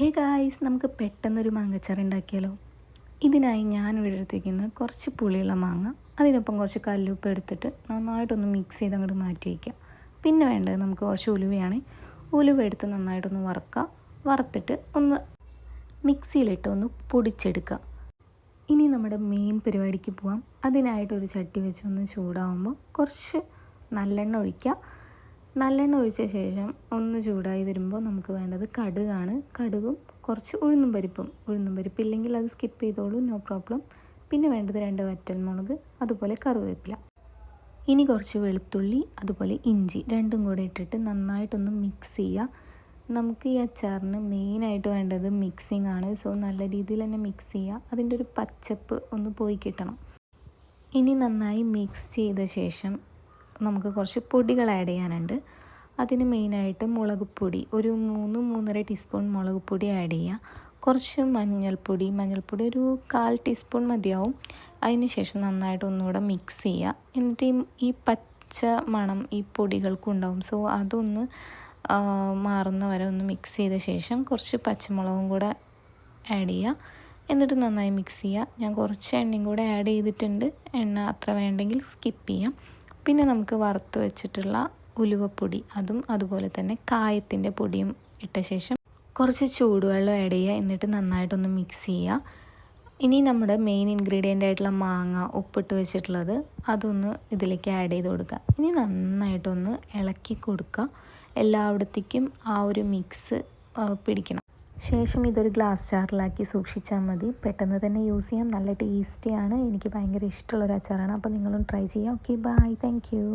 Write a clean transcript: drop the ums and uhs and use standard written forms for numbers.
Hey guys, നമുക്ക് പെട്ടെന്നൊരു മാങ്ങച്ചാറ് ഉണ്ടാക്കിയാലോ. ഇതിനായി ഞാൻ ഇവിടെ എടുത്തിരിക്കുന്നത് കുറച്ച് പുളിയുള്ള മാങ്ങ, അതിനൊപ്പം കുറച്ച് കല്ലുപ്പ് എടുത്തിട്ട് നന്നായിട്ടൊന്ന് മിക്സ് ചെയ്ത് അങ്ങോട്ട് മാറ്റി വയ്ക്കുക. പിന്നെ വേണ്ടത് നമുക്ക് കുറച്ച് ഉലുവയാണ്. ഉലുവ എടുത്ത് നന്നായിട്ടൊന്ന് വറുക്കുക. വറുത്തിട്ട് ഒന്ന് മിക്സിയിലിട്ട് ഒന്ന് പൊടിച്ചെടുക്കുക. ഇനി നമ്മുടെ മെയിൻ പരിപാടിക്ക് പോവാം. അതിനായിട്ടൊരു ചട്ടി വെച്ച് ഒന്ന് ചൂടാവുമ്പോൾ കുറച്ച് നല്ലെണ്ണ ഒഴിക്കുക. നല്ലെണ്ണ ഒഴിച്ച ശേഷം ഒന്ന് ചൂടായി വരുമ്പോൾ നമുക്ക് വേണ്ടത് കടുകാണ്. കടുകും കുറച്ച് ഉഴുന്നും പരിപ്പില്ലെങ്കിൽ അത് സ്കിപ്പ് ചെയ്തോളൂ, നോ പ്രോബ്ലം. പിന്നെ വേണ്ടത് 2 വറ്റൽമുളക്, അതുപോലെ കറിവേപ്പില. ഇനി കുറച്ച് വെളുത്തുള്ളി, അതുപോലെ ഇഞ്ചി, രണ്ടും കൂടെ ഇട്ടിട്ട് നന്നായിട്ടൊന്ന് മിക്സ് ചെയ്യുക. നമുക്ക് ഈ അച്ചാറിന് മെയിനായിട്ട് വേണ്ടത് മിക്സിംഗ് ആണ്. സോ നല്ല രീതിയിൽ തന്നെ മിക്സ് ചെയ്യുക. അതിൻ്റെ ഒരു പച്ചപ്പ് ഒന്ന് പോയി കിട്ടണം. ഇനി നന്നായി മിക്സ് ചെയ്ത ശേഷം നമുക്ക് കുറച്ച് പൊടികൾ ആഡ് ചെയ്യാനുണ്ട്. അതിന് മെയിനായിട്ട് മുളക് പൊടി, ഒരു 3-3.5 ടീസ്പൂൺ മുളക് പൊടി ആഡ് ചെയ്യുക. കുറച്ച് മഞ്ഞൾപ്പൊടി ഒരു 1/4 ടീസ്പൂൺ മതിയാവും. അതിന് ശേഷം നന്നായിട്ട് ഒന്നുകൂടെ മിക്സ് ചെയ്യുക. എന്നിട്ട് ഈ പച്ച മണം ഈ പൊടികൾക്കും ഉണ്ടാവും. സോ അതൊന്ന് മാറുന്ന വരെ ഒന്ന് മിക്സ് ചെയ്ത ശേഷം കുറച്ച് പച്ചമുളകും കൂടെ ആഡ് ചെയ്യുക. എന്നിട്ട് നന്നായി മിക്സ് ചെയ്യുക. ഞാൻ കുറച്ച് എണ്ണയും കൂടെ ആഡ് ചെയ്തിട്ടുണ്ട്. എണ്ണ അത്ര വേണ്ടെങ്കിൽ സ്കിപ്പ് ചെയ്യാം. പിന്നെ നമുക്ക് വറുത്ത് വെച്ചിട്ടുള്ള ഉലുവപ്പൊടി, അതും അതുപോലെ തന്നെ കായത്തിൻ്റെ പൊടിയും ഇട്ട ശേഷം കുറച്ച് ചൂടുവെള്ളം ആഡ് ചെയ്യുക. എന്നിട്ട് നന്നായിട്ടൊന്ന് മിക്സ് ചെയ്യുക. ഇനി നമ്മുടെ മെയിൻ ഇൻഗ്രീഡിയൻ്റ് ആയിട്ടുള്ള മാങ്ങ ഉപ്പിട്ട് വെച്ചിട്ടുള്ളത് അതൊന്ന് ഇതിലേക്ക് ആഡ് ചെയ്ത് കൊടുക്കുക. ഇനി നന്നായിട്ടൊന്ന് ഇളക്കി കൊടുക്കുക. എല്ലായിടത്തേക്കും ആ ഒരു മിക്സ് പിടിക്കണം. ശേഷം ഇതൊരു ഗ്ലാസ് ജാറിലാക്കി സൂക്ഷിച്ചാൽ മതി. പെട്ടെന്ന് തന്നെ യൂസ് ചെയ്യാം. നല്ല ടേസ്റ്റിയാണ്. എനിക്ക് ഭയങ്കര ഇഷ്ടമുള്ളൊരു അച്ചാറാണ്. അപ്പോൾ നിങ്ങളും ട്രൈ ചെയ്യുക. Okay, bye, thank U.